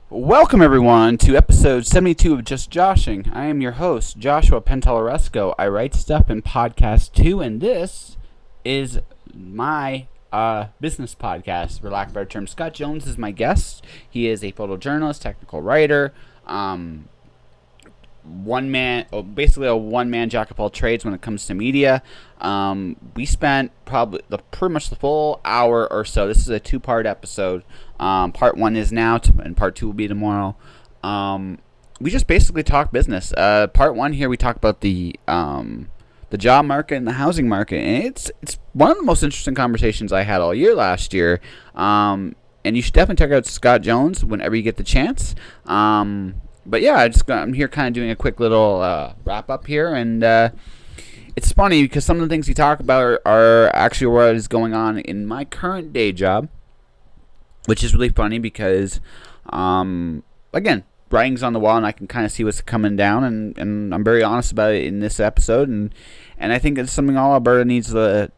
Welcome, everyone, to episode 72 of Just Joshing. I am your host, Joshua Penteleresco. I write stuff in podcast too, and this is my business podcast, for lack of a better term. Scott Jones is my guest. He is a photojournalist, technical writer, basically a one-man jack of all trades when it comes to media. We spent probably pretty much the full hour or so. This is a two-part episode. Part one is now, and part two will be tomorrow. We just basically talk business. Part one here, we talk about the job market and the housing market, and it's one of the most interesting conversations I had all year last year. And you should definitely check out Scott Jones whenever you get the chance. But yeah, I'm here kind of doing a quick little wrap up here, and it's funny because some of the things you talk about are actually what is going on in my current day job, which is really funny because, again, writing's on the wall, and I can kind of see what's coming down, and I'm very honest about it in this episode, and I think it's something all Alberta needs to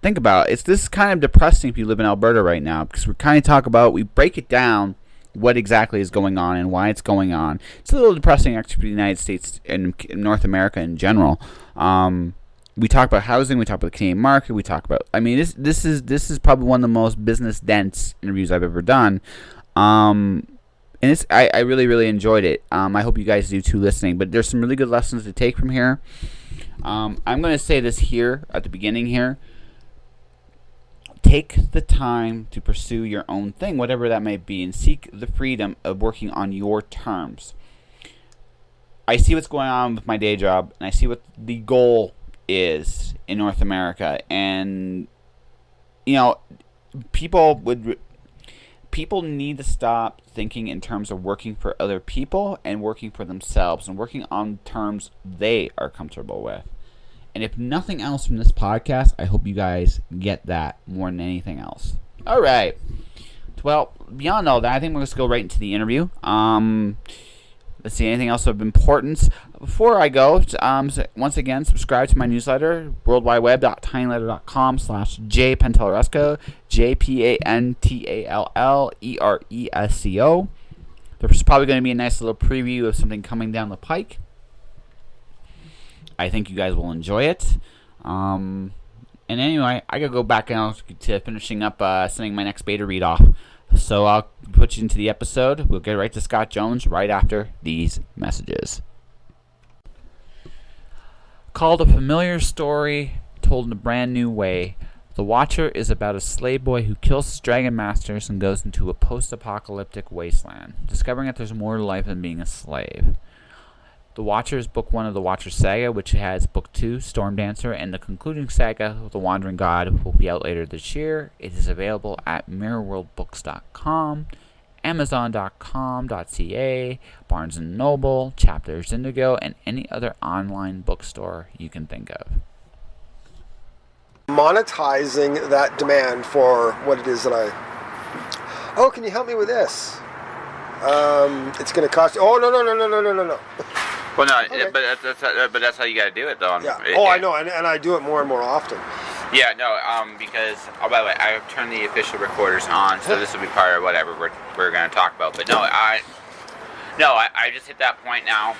think about. This is kind of depressing if you live in Alberta right now, because we break it down what exactly is going on and why it's going on. It's a little depressing actually for the United States and North America in general. We talk about housing, we talk about the Canadian market, we talk about, this is probably one of the most business dense interviews I've ever done. And I really, really enjoyed it. I hope you guys do too listening, but there's some really good lessons to take from here. I'm going to say this here at the beginning here. Take the time to pursue your own thing, whatever that may be, and seek the freedom of working on your terms. I see what's going on with my day job, and I see what the goal is in North America. And, people need to stop thinking in terms of working for other people and working for themselves and working on terms they are comfortable with. And if nothing else from this podcast, I hope you guys get that more than anything else. All right. Well, beyond all that, I think we'll just go right into the interview. Let's see, anything else of importance? Before I go, once again, subscribe to my newsletter, worldwideweb.tinyletter.com/jpenteleresco, JPANTALLERESCO. There's probably going to be a nice little preview of something coming down the pike. I think you guys will enjoy it. And anyway, I gotta go back now to finishing up sending my next beta read off. So I'll put you into the episode. We'll get right to Scott Jones right after these messages. Called A Familiar Story Told in a Brand New Way, The Watcher is about a slave boy who kills his dragon masters and goes into a post-apocalyptic wasteland, discovering that there's more to life than being a slave. The Watcher is book 1 of the Watcher saga, which has book 2, Storm Dancer, and the concluding saga, The Wandering God, will be out later this year. It is available at mirrorworldbooks.com, amazon.com.ca, Barnes & Noble, Chapters Indigo, and any other online bookstore you can think of. Monetizing that demand for what it is that oh, can you help me with this? It's going to cost you. Oh, no. Well, no, okay. but that's how you got to do it, though. Yeah. I know, and I do it more and more often. Yeah, no, because, by the way, I've turned the official recorders on, so this will be part of whatever we're going to talk about. But no, I just hit that point now.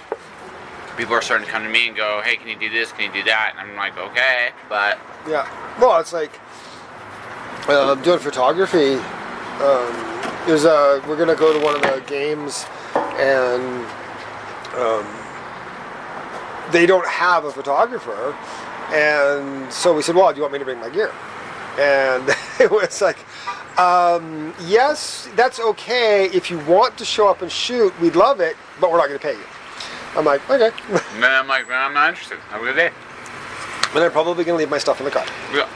People are starting to come to me and go, hey, can you do this? Can you do that? And I'm like, okay, but... Yeah. Well, it's like doing photography. We're going to go to one of the games, and they don't have a photographer, and so we said, well, do you want me to bring my gear? And it was like, yes, that's okay. If you want to show up and shoot, we'd love it, but we're not going to pay you. I'm like, okay. I'm not interested. Have a good day. And I'm probably going to leave my stuff in the car. Yeah.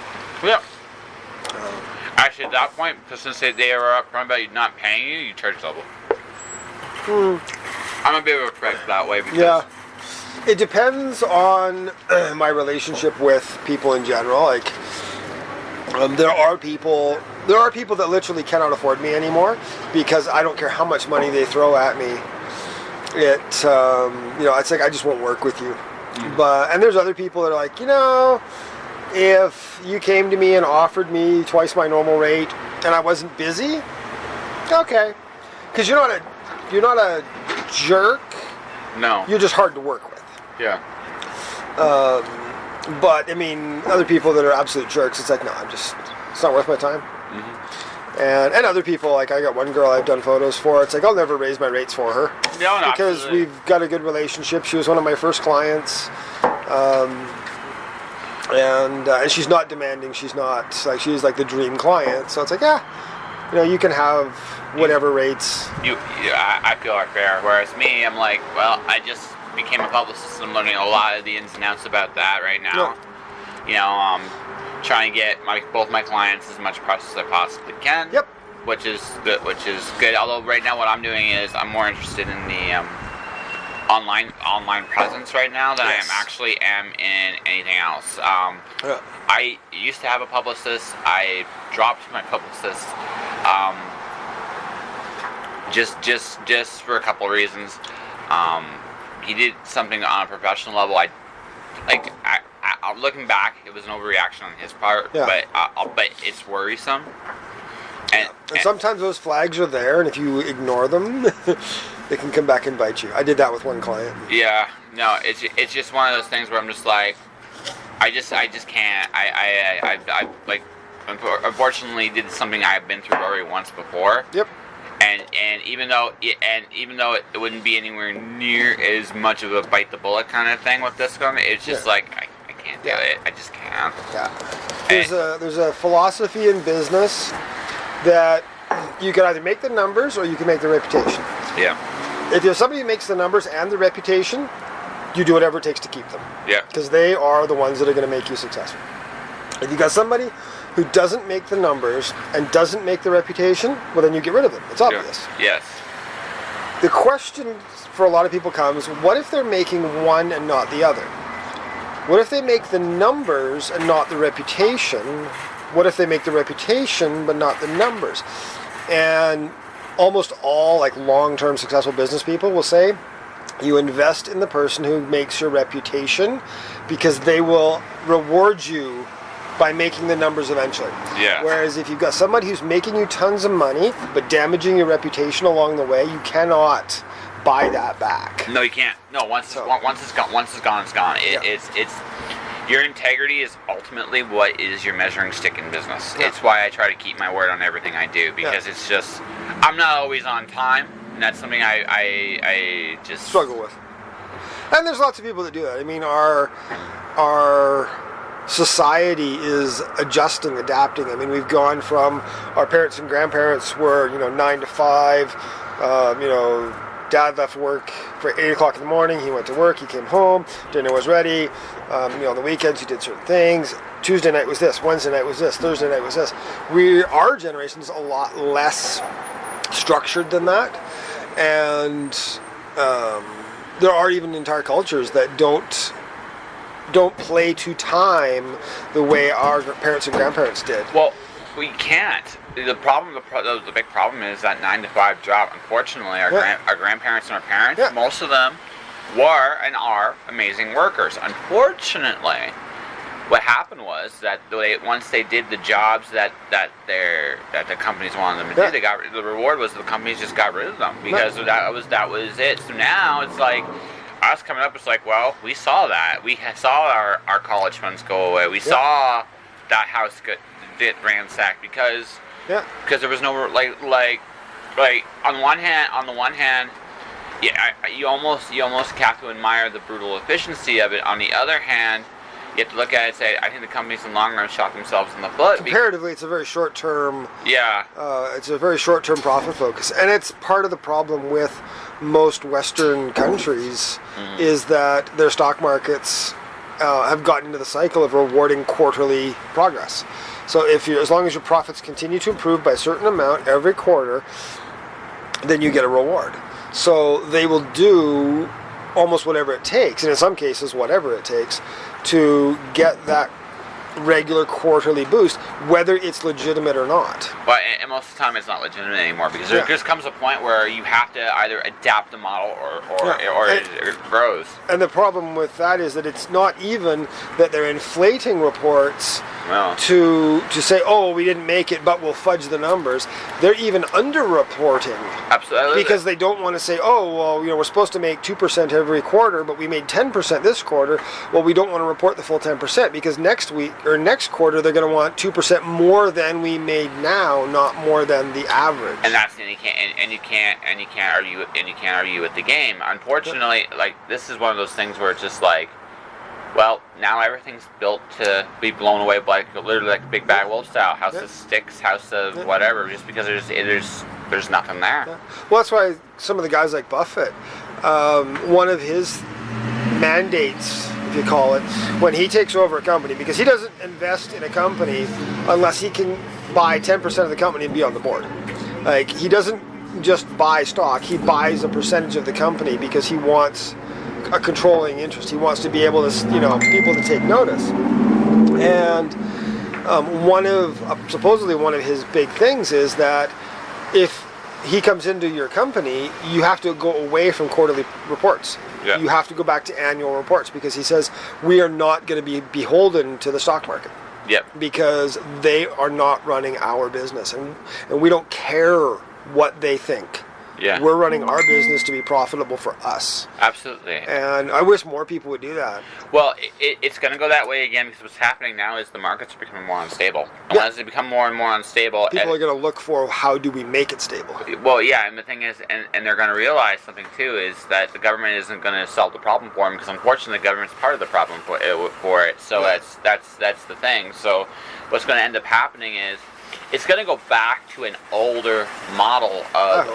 Actually, at that point, because since they were upfront about you not paying you, you charge double. I'm a bit of a prick that way because... Yeah. It depends on my relationship with people in general. Like, there are people that literally cannot afford me anymore because I don't care how much money they throw at me. It's like I just won't work with you. And there's other people that are like, if you came to me and offered me twice my normal rate and I wasn't busy, okay. because you're not a jerk. No. You're just hard to work with. Yeah. But I mean, other people that are absolute jerks, it's like, no, it's not worth my time. And other people, like I got one girl I've done photos for. It's like I'll never raise my rates for her. No, because absolutely. we've got a good relationship. She was one of my first clients, and she's not demanding. She's not like she's like the dream client. So it's like, yeah, you can have whatever rates. I feel are fair. Whereas me, I'm like, well, I just became a publicist. I'm learning a lot of the ins and outs about that right now. Yeah. Trying to get both my clients as much press as I possibly can. Yep. Which is good. Although right now what I'm doing is I'm more interested in the online presence right now than Yes. I actually am in anything else. I used to have a publicist. I dropped my publicist. Just for a couple of reasons. He did something on a professional level. Looking back, it was an overreaction on his part, Yeah. but it's worrisome. And sometimes those flags are there, and if you ignore them, they can come back and bite you. I did that with one client. Yeah, no, it's just one of those things where I'm just like, I just can't. I unfortunately did something I've been through already once before. Yep. And even though it wouldn't be anywhere near as much of a bite the bullet kind of thing with this one, it's just like I can't do it. I just can't. Yeah. There's a philosophy in business that you can either make the numbers or you can make the reputation. Yeah. If you're somebody who makes the numbers and the reputation, you do whatever it takes to keep them. Yeah. Because they are the ones that are going to make you successful. If you got somebody who doesn't make the numbers and doesn't make the reputation, well then you get rid of them. It's obvious. Yes. The question for a lot of people comes, what if they're making one and not the other? What if they make the numbers and not the reputation? What if they make the reputation but not the numbers? And almost all like long-term successful business people will say, you invest in the person who makes your reputation because they will reward you by making the numbers eventually. Yeah. Whereas if you've got somebody who's making you tons of money but damaging your reputation along the way, you cannot buy that back. No, you can't. No, once it's gone, it's gone. It's your integrity is ultimately what is your measuring stick in business. Yeah. It's why I try to keep my word on everything I do because it's just I'm not always on time, and that's something I just struggle with. And there's lots of people that do that. I mean, our society is adjusting, adapting. I mean, we've gone from our parents and grandparents were 9 to 5. Dad left work for 8 o'clock in the morning. He went to work. He came home. Dinner was ready. On the weekends, he did certain things. Tuesday night was this. Wednesday night was this. Thursday night was this. Our generation is a lot less structured than that, and there are even entire cultures that don't play to time the way our parents and grandparents did. Well, we can't. The big problem is that 9 to 5 job. Unfortunately, our grandparents and our parents, most of them were and are amazing workers. Unfortunately, what happened was that once they did the jobs that the companies wanted them to do, the reward was the companies just got rid of them because that was it. So now it's like us coming up. It's like, well, we saw that. We saw our college funds go away. We saw that house get ransacked because there was no like on the one hand, you almost have to admire the brutal efficiency of it. On the other hand, you have to look at it and say, I think the companies in the long run shot themselves in the foot. Comparatively, it's a very short term. Yeah. It's a very short term profit focus, and it's part of the problem with most Western countries is that their stock markets have gotten into the cycle of rewarding quarterly progress. So as long as your profits continue to improve by a certain amount every quarter, then you get a reward. So they will do almost whatever it takes, and in some cases whatever it takes, to get that regular quarterly boost, whether it's legitimate or not. But and most of the time it's not legitimate anymore because there just comes a point where you have to either adapt the model or it grows. And the problem with that is that it's not even that they're inflating reports Wow. to say, oh, we didn't make it, but we'll fudge the numbers. They're even underreporting. Absolutely. Because they don't want to say, oh, well, we're supposed to make 2% every quarter, but we made 10% this quarter. Well, we don't want to report the full 10% because next week or next quarter they're going to want 2% more than we made now, not more than the average. And you can't argue with the game. Unfortunately, like, this is one of those things where it's just like, well, now everything's built to be blown away by literally like Big Bad Wolf style, house of sticks, house of whatever, just because there's nothing there. Yeah. Well, that's why some of the guys like Buffett, one of his mandates, if you call it, when he takes over a company, because he doesn't invest in a company unless he can buy 10% of the company and be on the board. Like, he doesn't just buy stock, he buys a percentage of the company because he wants a controlling interest. He wants to be able to, people to take notice. And supposedly one of his big things is that if he comes into your company, you have to go away from quarterly reports. Yeah. You have to go back to annual reports because he says we are not going to be beholden to the stock market. Yep. Because they are not running our business, and we don't care what they think. Yeah. We're running our business to be profitable for us. Absolutely. And I wish more people would do that. Well, it's going to go that way again because what's happening now is the markets are becoming more unstable. And Yeah. as they become more and more unstable... People are going to look for how do we make it stable. Well, yeah, and the thing is, and they're going to realize something too, is that the government isn't going to solve the problem for them because unfortunately the government's part of the problem for it. So Yeah. that's the thing. So what's going to end up happening is it's going to go back to an older model of...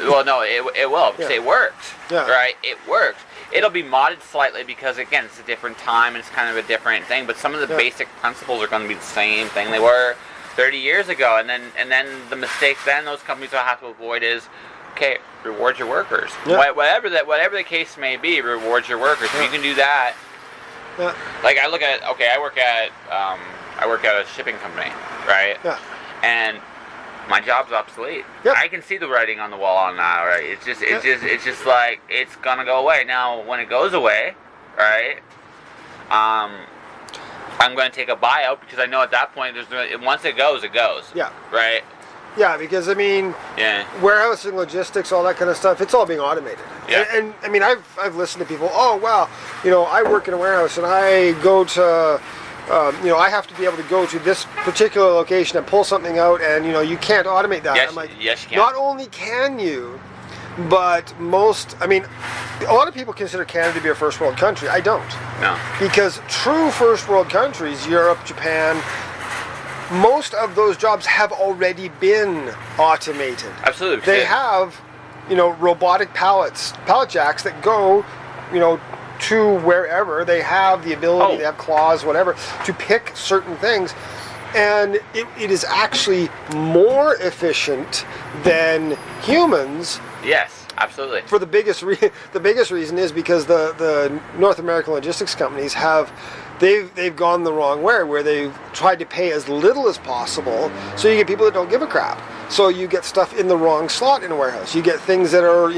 well, no, it will. Because it worked. Yeah. Right? It worked. It'll be modded slightly because, again, it's a different time and it's kind of a different thing. But some of the basic principles are going to be the same thing they were 30 years ago. And then the mistakes then those companies will have to avoid is, okay, reward your workers. Yeah. Whatever the case may be, reward your workers. If you can do that... Yeah. Like, I work at a shipping company, right? Yeah. And my job's obsolete. Yep. I can see the writing on the wall on that, right? It's just like it's gonna go away. Now, when it goes away, right? I'm gonna take a buyout because I know at that point once it goes, it goes. Yeah. Right. Yeah, because Yeah. warehousing, logistics, all that kind of stuff, it's all being automated. Yeah. And I've listened to people, oh, well, I work in a warehouse and I go to, I have to be able to go to this particular location and pull something out and, you can't automate that. Yes, I'm like, yes, you can. not only can you, but a lot of people consider Canada to be a first world country. I don't. No. Because true first world countries, Europe, Japan, most of those jobs have already been automated. Absolutely. They have, robotic pallet jacks that go, to wherever. They have the ability, they have claws, whatever, to pick certain things. And it is actually more efficient than humans. Yes, absolutely. For the biggest reason is because the North American logistics companies they've gone the wrong way, where they've tried to pay as little as possible, so you get people that don't give a crap. So you get stuff in the wrong slot in a warehouse. You get things that are,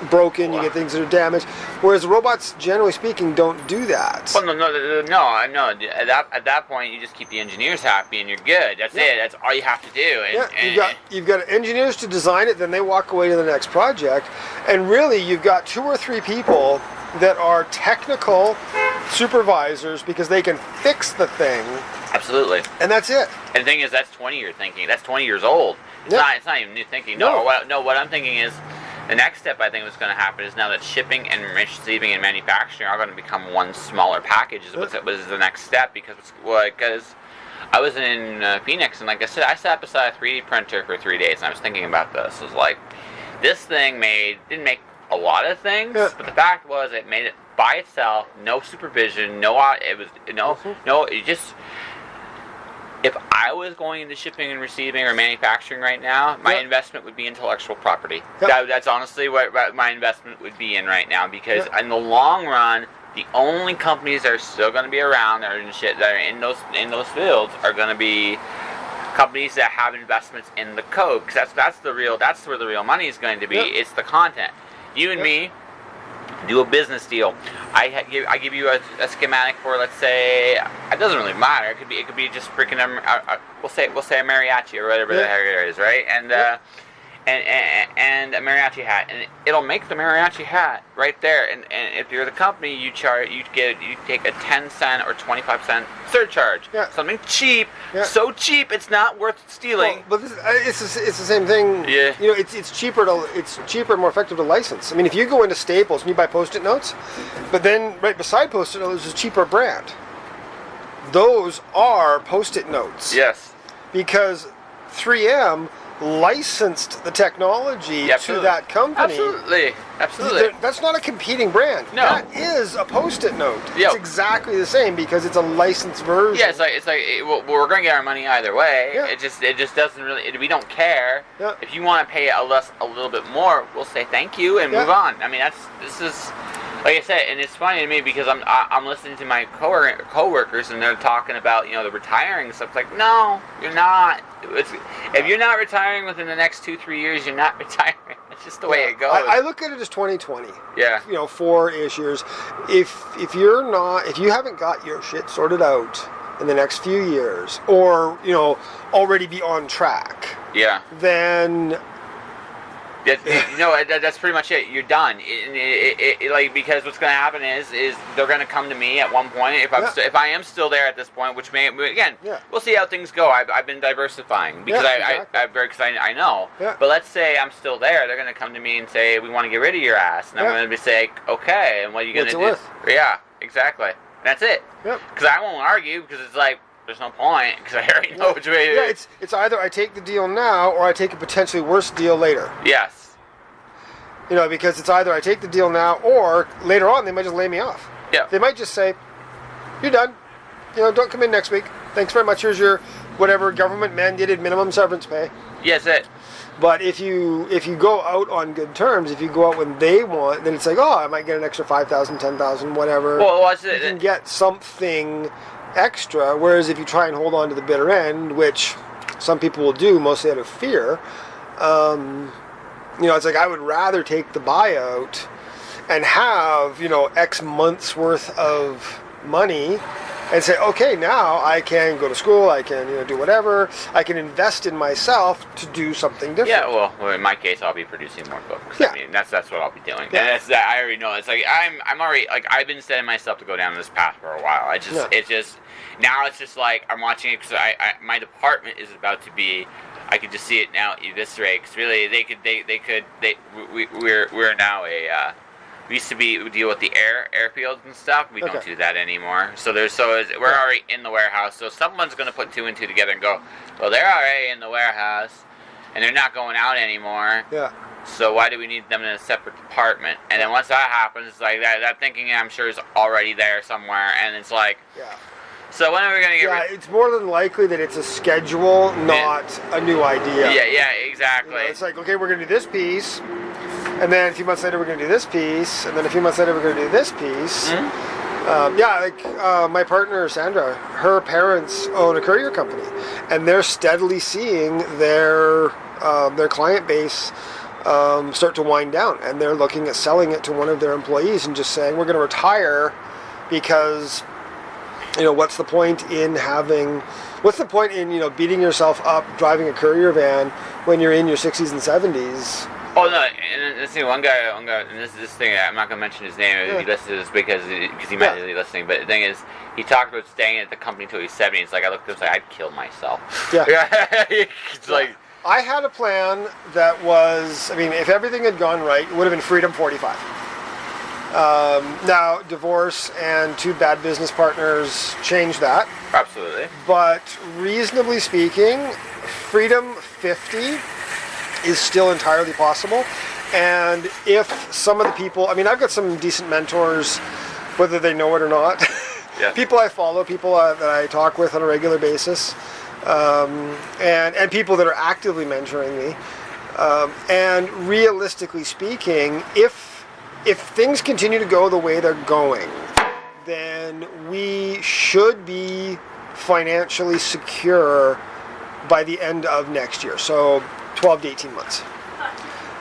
broken. You get things that are damaged. Whereas the robots, generally speaking, don't do that. Well, no. At that point, you just keep the engineers happy and you're good. That's it. That's all you have to do. You've got engineers to design it, then they walk away to the next project, and really you've got 2 or 3 people that are technical supervisors because they can fix the thing. Absolutely. And that's it. And the thing is, that's 20-year thinking. That's 20 years old. It's not even new thinking. No. What I'm thinking is, the next step I think what's going to happen is now that shipping and receiving and manufacturing are going to become one smaller package is the next step because I was in Phoenix and like I said, I sat beside a 3D printer for 3 days and I was thinking about this. It was like, this thing didn't make a lot of things, but the fact was it made it by itself, no supervision, if I was going into shipping and receiving or manufacturing right now, my investment would be intellectual property. Yep. That's honestly what my investment would be in right now because in the long run, the only companies that are still going to be around that are in those fields are going to be companies that have investments in the code because that's where the real money is going to be. It's the content. You and me, do a business deal. I give you a schematic for, let's say, it doesn't really matter. It could be just freaking we'll say a mariachi or whatever the heck it is, right? And and a mariachi hat, and it'll make the mariachi hat right there. And if you're the company, you take a 10-cent or 25-cent surcharge. Yeah. Something cheap, Yeah. so cheap it's not worth stealing. Well, but it's the same thing. Yeah. You know, it's cheaper and more effective to license. I mean, if you go into Staples and you buy Post-it notes, but then right beside Post-it notes is a cheaper brand. Those are Post-it notes. Yes. Because 3M licensed the technology to that company. Absolutely. That's not a competing brand. No. That is a Post-it note. Yep. It's exactly the same because it's a licensed version. Yeah, it's like we're going to get our money either way. Yeah. It just doesn't really. We don't care. Yeah. If you want to pay a little bit more, we'll say thank you and move on. I mean, this is. Like I said, and it's funny to me because I'm listening to my coworkers and they're talking about the retiring stuff. It's like, no, you're not. If you're not retiring within the next 2-3 years, you're not retiring. It's just the way it goes. I look at it as 2020. Yeah. 4-ish years. If you haven't got your shit sorted out in the next few years, or already be on track. Yeah. Then. That's pretty much it. You're done. Because what's going to happen is they're going to come to me at one point if I am still there at this point, which we'll see how things go. I've been diversifying because I know. Yeah. But let's say I'm still there, they're going to come to me and say we want to get rid of your ass, and I'm going to be say okay, and what are you going to do? Worth? Yeah, exactly. That's it. Yep. Because I won't argue because it's like. There's no point because I already know which way it is. It's either I take the deal now or I take a potentially worse deal later. Yes. Because it's either I take the deal now or later on they might just lay me off. Yeah. They might just say, "You're done. Don't come in next week. Thanks very much. Here's your whatever government mandated minimum severance pay." Yes, it. But if you go out on good terms, if you go out when they want, then it's like, oh, I might get an extra 5,000, 10,000, whatever. Well, you can get something extra, whereas if you try and hold on to the bitter end, which some people will do mostly out of fear, it's like I would rather take the buyout and have X months worth of money and say, okay, now I can go to school, I can do whatever, I can invest in myself to do something different. Yeah, well, in my case, I'll be producing more books. Yeah. I mean, that's what I'll be doing. Yeah. And I already know. It's like I'm already like I've been setting myself to go down this path for a while. Now it's just like I'm watching it because my department is about to be. I could just see it now eviscerate. Because really, we're now a. We used to deal with the airfields and stuff. We don't do that anymore. So we're already in the warehouse. So someone's going to put 2 and 2 together and go, well, they're already in the warehouse, and they're not going out anymore. Yeah. So why do we need them in a separate department? And then once that happens, it's like that thinking I'm sure is already there somewhere, and it's like. Yeah. So when are we going to get? Yeah, it's more than likely that it's a schedule, not a new idea. Yeah, exactly. It's like, okay, we're going to do this piece. And then a few months later, we're going to do this piece. And then a few months later, we're going to do this piece. Mm-hmm. My partner, Sandra, her parents own a courier company. And they're steadily seeing their client base start to wind down. And they're looking at selling it to one of their employees and just saying, we're going to retire because, what's the point in beating yourself up driving a courier van when you're in your 60s and 70s? Oh no! And let's see, one guy, and this thing. I'm not gonna mention his name if he listens to this because he might be listening. But the thing is, he talked about staying at the company until he's 70. It's like I looked at him, like I'd kill myself. Yeah. It's like I had a plan that was. I mean, if everything had gone right, it would have been Freedom 45. Now, divorce and 2 bad business partners changed that. Absolutely. But reasonably speaking, Freedom 50 is still entirely possible. And if some of the people, I've got some decent mentors, whether they know it or not. Yeah. People I follow, people that I talk with on a regular basis, and people that are actively mentoring me. And realistically speaking, if things continue to go the way they're going, then we should be financially secure by the end of next year. So 12 to 18 months.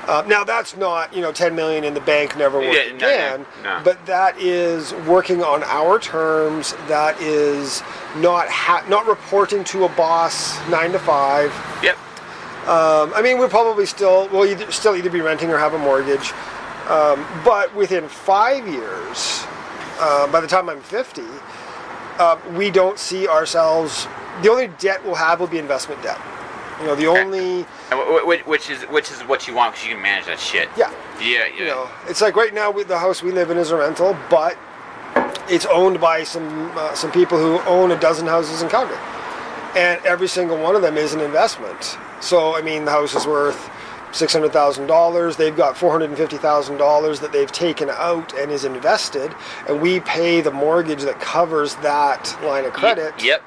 Now that's not, $10 million in the bank, never work again. No. But that is working on our terms. That is not reporting to a boss 9 to 5. Yep. We'll probably we'll either be renting or have a mortgage. But within 5 years, by the time I'm 50, we don't see ourselves. The only debt we'll have will be investment debt. The only, which is what you want because you can manage that shit. Yeah. It's like right now the house we live in is a rental, but it's owned by some people who own a dozen houses in Calgary, and every single one of them is an investment. So the house is worth $600,000. They've got $450,000 that they've taken out and is invested, and we pay the mortgage that covers that line of credit. Yep.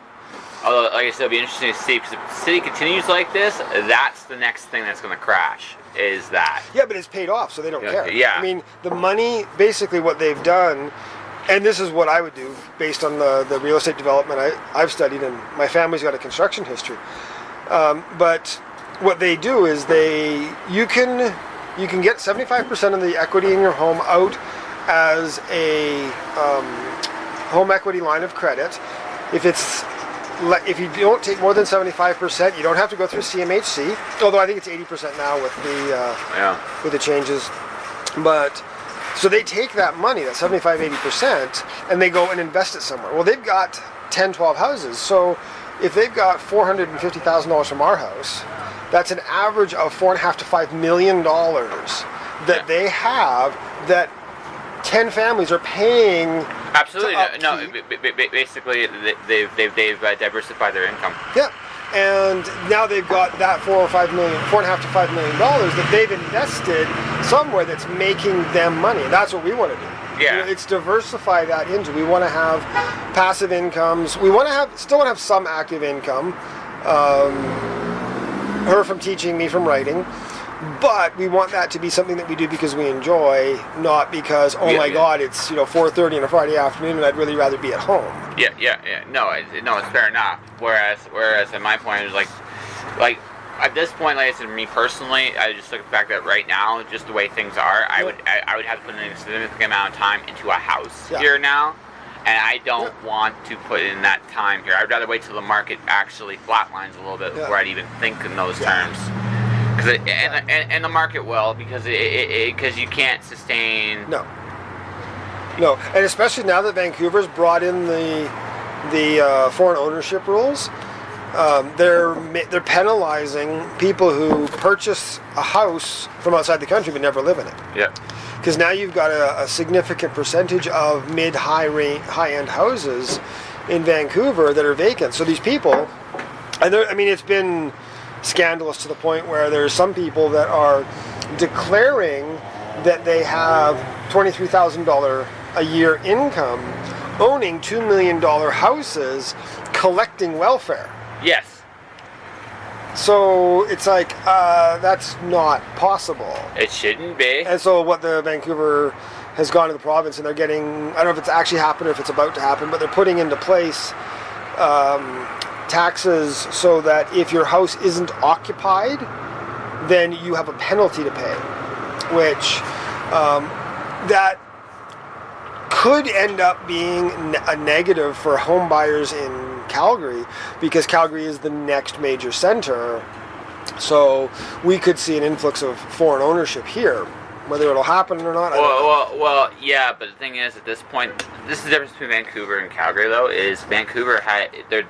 Although, like I said, it'll be interesting to see, because if the city continues like this, that's the next thing that's going to crash, is that. Yeah, but it's paid off, so they don't care. Yeah. The money, basically what they've done, and this is what I would do based on the real estate development I've studied, and my family's got a construction history. But what they do is you can get 75% of the equity in your home out as a home equity line of credit. If you don't take more than 75%, you don't have to go through CMHC. Although I think it's 80% now with the changes. But so they take that money, that 75-80%, and they go and invest it somewhere. Well, they've got 10, 12 houses. So if they've got $450,000 from our house, that's an average of $4.5 to $5 million that they have, that 10 families are paying. Absolutely. No. Basically, they've diversified their income. Yeah, and now they've got that $4.5 to $5 million that they've invested somewhere that's making them money. That's what we want to do. Yeah. It's diversify that into. We want to have passive incomes. We want to still want to have some active income. Her from teaching, me from writing. But we want that to be something that we do because we enjoy, not because, my God, it's 4:30 on a Friday afternoon and I'd really rather be at home. Yeah. No, it's fair enough. Whereas at my point, it was like at this point, like I said, me personally, I just look at the fact that right now, just the way things are, I would have to put in a significant amount of time into a house here now, and I don't want to put in that time here. I'd rather wait till the market actually flatlines a little bit before I'd even think in those terms. And the market will, because you can't sustain. No, and especially now that Vancouver's brought in the foreign ownership rules, they're penalizing people who purchase a house from outside the country but never live in it. Yeah. Because now you've got a significant percentage of high-end houses in Vancouver that are vacant. So these people, and it's been scandalous to the point where there's some people that are declaring that they have $23,000 a year income, owning $2 million houses, collecting welfare. Yes. So it's like, that's not possible. It shouldn't be. And so what the Vancouver has gone to the province, and they're getting, I don't know if it's actually happened or if it's about to happen, but they're putting into place taxes so that if your house isn't occupied, then you have a penalty to pay, which that could end up being a negative for home buyers in Calgary, because Calgary is the next major center. So we could see an influx of foreign ownership here. Whether it'll happen or not, I don't know. Well, yeah, but the thing is, at this point, this is the difference between Vancouver and Calgary, though, is Vancouver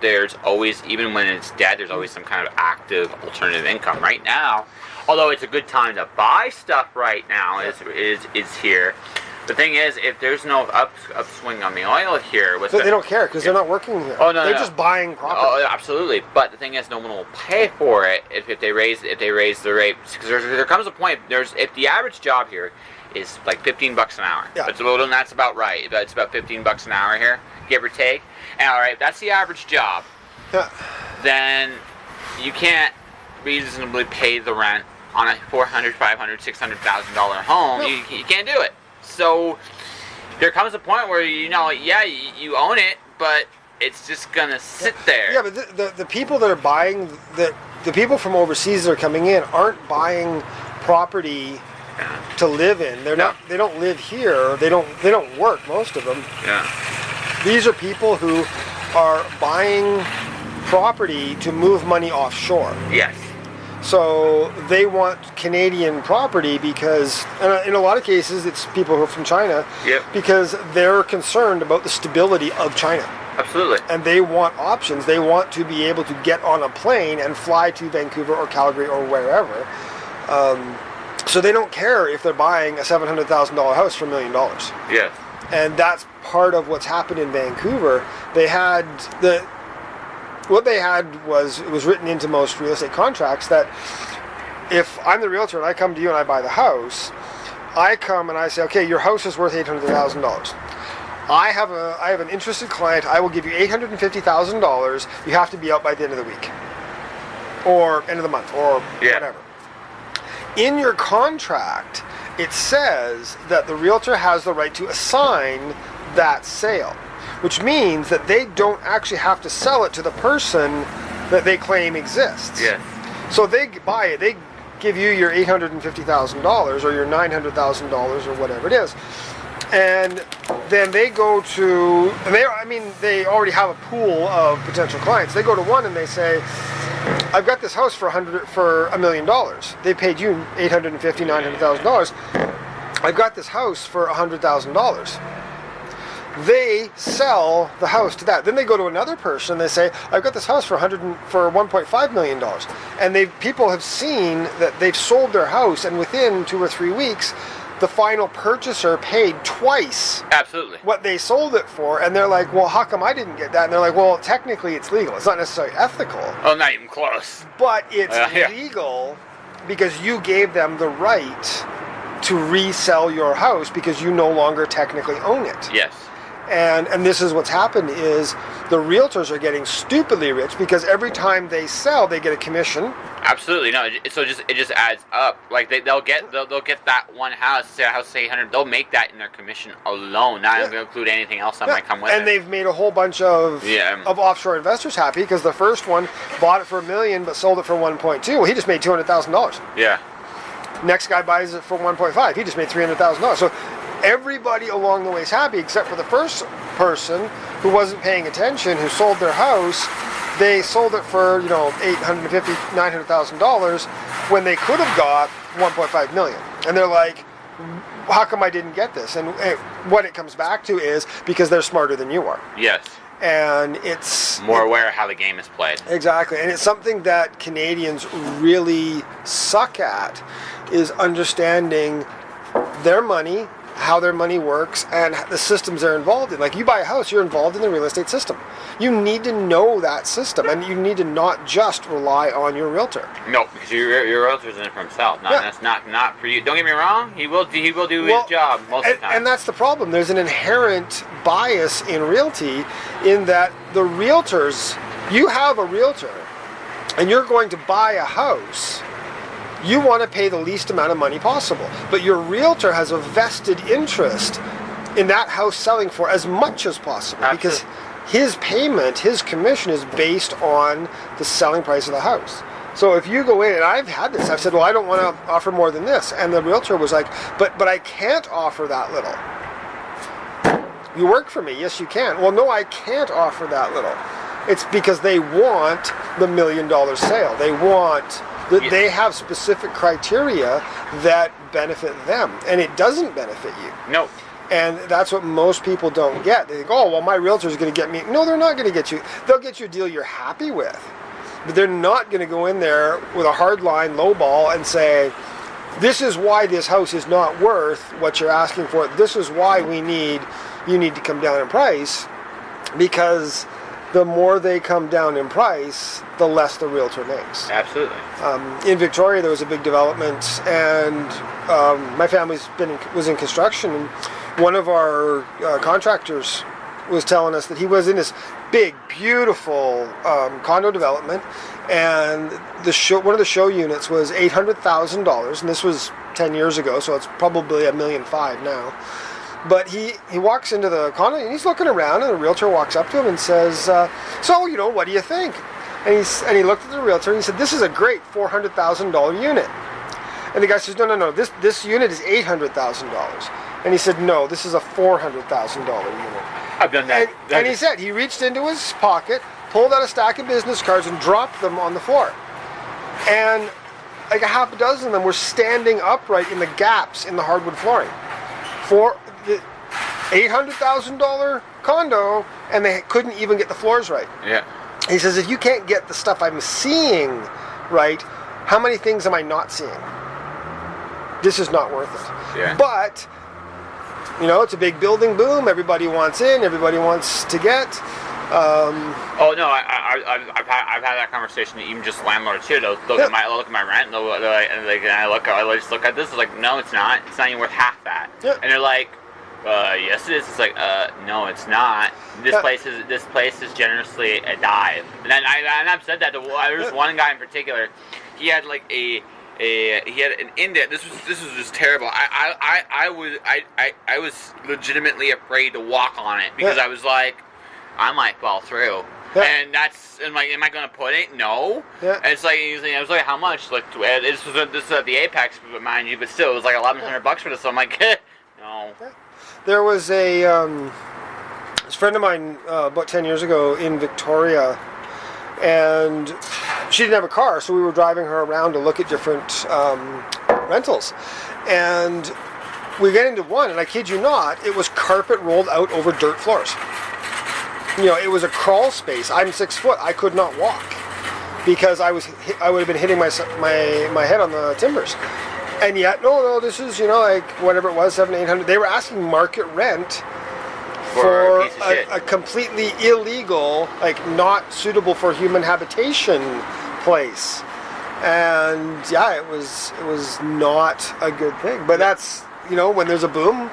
there's always, even when it's dead, there's always some kind of active alternative income. Right now, although it's a good time to buy stuff right now, is here. The thing is, if there's no upswing on the oil here, but they don't care because they're not working here. Oh no, they're just buying property. Oh, absolutely. But the thing is, no one will pay for it if they raise the rate. Because there comes a point. If the average job here is like $15 an hour, that's about right. It's about $15 an hour here, give or take. And all right, that's the average job. Yeah. Then you can't reasonably pay the rent on a $400,000, $500,000, $600,000 home. No. You can't do it. So there comes a point where you own it, but it's just gonna sit there. Yeah, but the people that are buying, the people from overseas that are coming in aren't buying property to live in. They're not. They don't live here. They don't work. Most of them. Yeah. These are people who are buying property to move money offshore. Yes. So they want Canadian property because, and in a lot of cases, it's people who are from China. Yep. Because they're concerned about the stability of China. Absolutely. And they want options. They want to be able to get on a plane and fly to Vancouver or Calgary or wherever. So they don't care if they're buying a $700,000 house for $1 million. Yes. And that's part of what's happened in Vancouver. What they had was, it was written into most real estate contracts that if I'm the realtor and I come to you and I buy the house, I come and I say, okay, your house is worth $800,000. I have an interested client. I will give you $850,000. You have to be out by the end of the week, or end of the month, or whatever. In your contract, it says that the realtor has the right to assign that sale, which means that they don't actually have to sell it to the person that they claim exists. Yes. So they buy it. They give you your $850,000 or your $900,000 or whatever it is. And then they go to, and they already have a pool of potential clients. They go to one and they say, I've got this house for $1 million. They paid you $850,000, $900,000. I've got this house for $100,000. They sell the house to that. Then they go to another person and they say, I've got this house for $1.5 million. And people have seen that they've sold their house, and within 2 or 3 weeks, the final purchaser paid twice Absolutely. what they sold it for. And they're like, well, how come I didn't get that? And they're like, well, technically it's legal. It's not necessarily ethical. Oh, not even close. But it's Yeah. legal because you gave them the right to resell your house because you no longer technically own it. Yes. And this is what's happened is the realtors are getting stupidly rich because every time they sell, they get a commission. Absolutely. No, it just adds up. Like they'll get that one house, say a house, say 800. They'll make that in their commission alone, not even include anything else that might come with it. And they've made a whole bunch of offshore investors happy because the first one bought it for $1 million but sold it for 1.2. Well, he just made $200,000. Yeah. Next guy buys it for 1.5. He just made $300,000. So everybody along the way is happy except for the first person who wasn't paying attention, who sold their house. They sold it for, $850,000, $900,000 when they could have got $1.5 million. And they're like, how come I didn't get this? And what it comes back to is because they're smarter than you are. Yes. And it's more aware of how the game is played. Exactly. And it's something that Canadians really suck at, is understanding their money, how their money works, and the systems they're involved in. Like, you buy a house, you're involved in the real estate system. You need to know that system, and you need to not just rely on your realtor. No, because your realtor's in it for himself. That's not for you. Don't get me wrong. He will do his job most of the time. And that's the problem. There's an inherent bias in realty in that the realtors, you have a realtor, and you're going to buy a house. You want to pay the least amount of money possible, but your realtor has a vested interest in that house selling for as much as possible. Absolutely. Because his payment, his commission is based on the selling price of the house. So if you go in, and I've had this, I've said, well, I don't want to offer more than this, and the realtor was like, but I can't offer that little. You work for me, yes you can. Well, no, I can't offer that little. It's because they want the $1 million sale. They want they have specific criteria that benefit them, and it doesn't benefit you. No. And that's what most people don't get. They think, oh, well, my realtor's going to get me. No, they're not going to get you. They'll get you a deal you're happy with, but they're not going to go in there with a hard line low ball and say, this is why this house is not worth what you're asking for. This is why you need to come down in price, because the more they come down in price, the less the realtor makes. Absolutely. In Victoria, there was a big development, and my family was in construction, and one of our contractors was telling us that he was in this big, beautiful condo development, and one of the show units was $800,000, and this was 10 years ago, so it's probably $1.5 million now. But he walks into the condo and he's looking around, and the realtor walks up to him and says, so, what do you think? And he looked at the realtor and he said, this is a great $400,000 unit. And the guy says, no, this unit is $800,000. And he said, no, this is a $400,000 unit. I've done that. And he said he reached into his pocket, pulled out a stack of business cards, and dropped them on the floor. And like a half a dozen of them were standing upright in the gaps in the hardwood flooring for the $800,000 condo, and they couldn't even get the floors right. Yeah. He says, if you can't get the stuff I'm seeing right, how many things am I not seeing? This is not worth it. Yeah. But, you know, it's a big building boom. Everybody wants in. Everybody wants to get. Oh no, I've had that conversation. Even just landlords too. They'll look at my rent. I just look at this. It's like, no, it's not. It's not even worth half that. Yeah. And they're like, yes, it is. It's like, no, it's not. This place is generously a dive. And I've said that to. There's one guy in particular. He had like he had an index. This was just terrible. I was legitimately afraid to walk on it because I was like, I might fall through. Yeah. And I'm like, am I going to put it? No. Yeah. And it's like, I was like, how much? Like, this is at the Apex, mind you, but still, it was like $1,100 for this. So I'm like, no. Yeah. There was a friend of mine about 10 years ago in Victoria, and she didn't have a car, so we were driving her around to look at different rentals. And we get into one, and I kid you not, it was carpet rolled out over dirt floors. You know, it was a crawl space. I'm 6 foot. I could not walk because I would have been hitting my head on the timbers. And yet, no, this is, you know, like whatever it was, $700-800. They were asking market rent for a completely illegal, like not suitable for human habitation place. And yeah, it was not a good thing. But that's, you know, when there's a boom.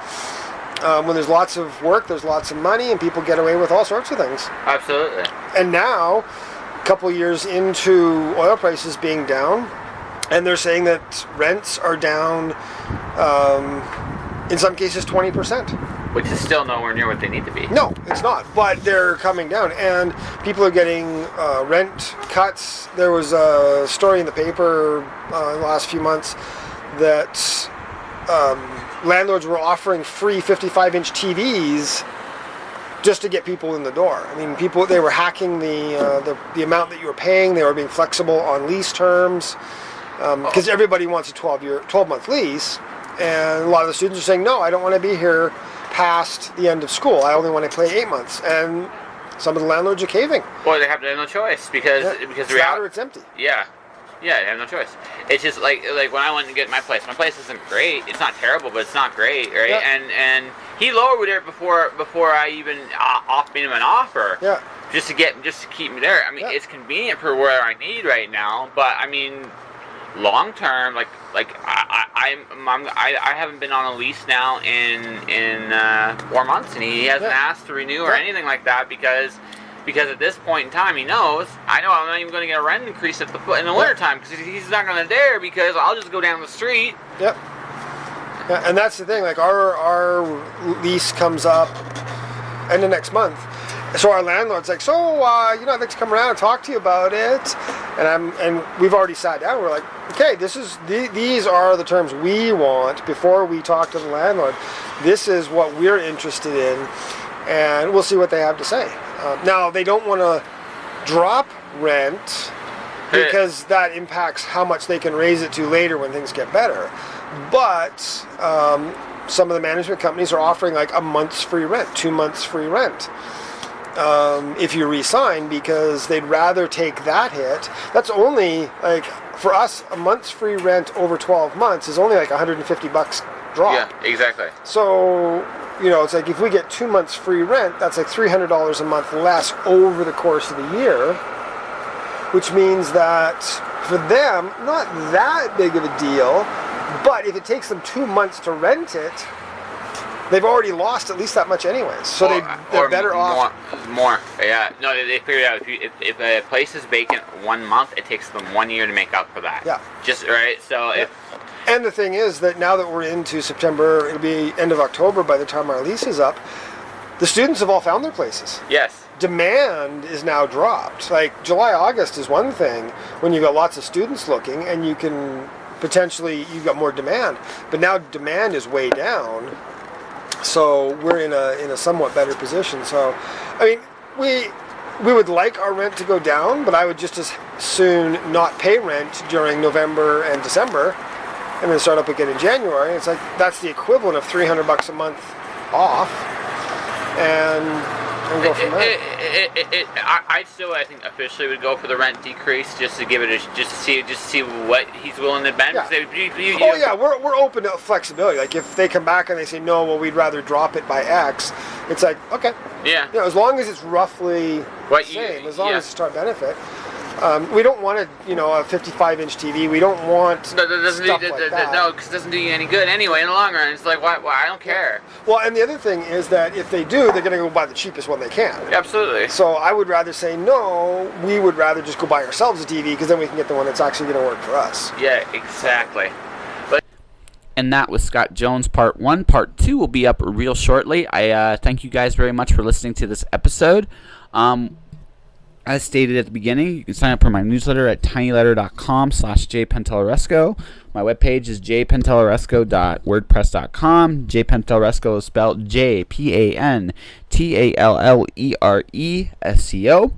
When there's lots of work, there's lots of money, and people get away with all sorts of things. Absolutely. And now, a couple years into oil prices being down, and they're saying that rents are down, in some cases, 20%. Which is still nowhere near what they need to be. No, it's not. But they're coming down, and people are getting rent cuts. There was a story in the paper in the last few months that landlords were offering free 55-inch TVs just to get people in the door. I mean, they were hacking the amount that you were paying. They were being flexible on lease terms because everybody wants a 12-month lease. And a lot of the students are saying, no, I don't want to be here past the end of school. I only want to pay 8 months. And some of the landlords are caving. Well, they have no choice because it's empty. Yeah. Yeah, I have no choice. It's just like when I went to get my place isn't great. It's not terrible, but it's not great, right? Yeah. And he lowered it before I even made him an offer. Yeah. Just to keep me there. I mean, it's convenient for where I need right now, but I mean, long term, I haven't been on a lease now in 4 months, and he hasn't asked to renew or anything like that because at this point in time, he knows, I'm not even going to get a rent increase in the wintertime because he's not going to dare because I'll just go down the street. Yep. Yeah, and that's the thing, like our lease comes up end of next month. So our landlord's like, I'd like to come around and talk to you about it. And we've already sat down. We're like, okay, these are the terms we want before we talk to the landlord. This is what we're interested in, and we'll see what they have to say. Now, they don't want to drop rent because that impacts how much they can raise it to later when things get better. But some of the management companies are offering like a month's free rent, 2 months free rent. If you re-sign, because they'd rather take that hit. That's only, like, for us, a month's free rent over 12 months is only like $150 drop. Yeah, exactly. So, it's like if we get 2 months free rent, that's like $300 a month less over the course of the year, which means that for them, not that big of a deal, but if it takes them 2 months to rent it, they've already lost at least that much anyways. So they're better off. More. Yeah. No, they figured out if a place is vacant 1 month, it takes them 1 year to make up for that. Yeah. Just right. So And the thing is that now that we're into September, it'll be end of October by the time our lease is up, the students have all found their places. Yes. Demand is now dropped. Like July, August is one thing when you've got lots of students looking and you can potentially you've got more demand. But now demand is way down, so we're in a somewhat better position. So, I mean, we would like our rent to go down, but I would just as soon not pay rent during November and December, and then start up again in January. It's like that's the equivalent of $300 a month off, and go from there. I still, I think, officially would go for the rent decrease just to give it just to see what he's willing to bend. Yeah. We're open to flexibility. Like if they come back and they say no, well, we'd rather drop it by X. It's like okay, yeah, as long as it's roughly the same, as long as it's to our benefit. We don't want a 55-inch TV. We don't want stuff like that. No, because it doesn't do you any good anyway in the long run. It's like, why? I don't care. Well, and the other thing is that if they do, they're going to go buy the cheapest one they can. Absolutely. So I would rather say no. We would rather just go buy ourselves a TV because then we can get the one that's actually going to work for us. Yeah, exactly. And that was Scott Jones Part 1. Part 2 will be up real shortly. I thank you guys very much for listening to this episode. As stated at the beginning, you can sign up for my newsletter at tinyletter.com/jpenteloresco. My webpage is jpenteloresco.wordpress.com. jpenteloresco is spelled JPANTALLERESCO.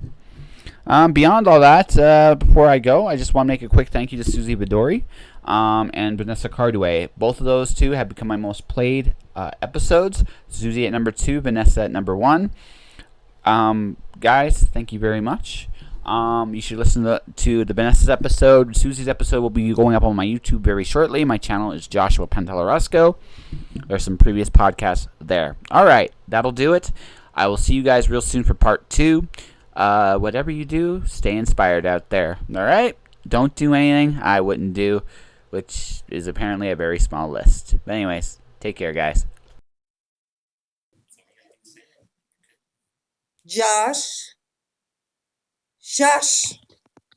Beyond all that, before I go, I just want to make a quick thank you to Susie Bedori and Vanessa Cardaway. Both of those two have become my most played episodes. Susie at number 2, Vanessa at number 1. Guys, thank you very much. You should listen to the Vanessa's episode. Susie's episode will be going up on my YouTube very shortly. My channel is Joshua Penteloresco. There's some previous podcasts there. All right, that'll do it. I will see you guys real soon for part 2. Whatever you do, stay inspired out there. All right? Don't do anything I wouldn't do, which is apparently a very small list. But anyways, take care, guys. Josh.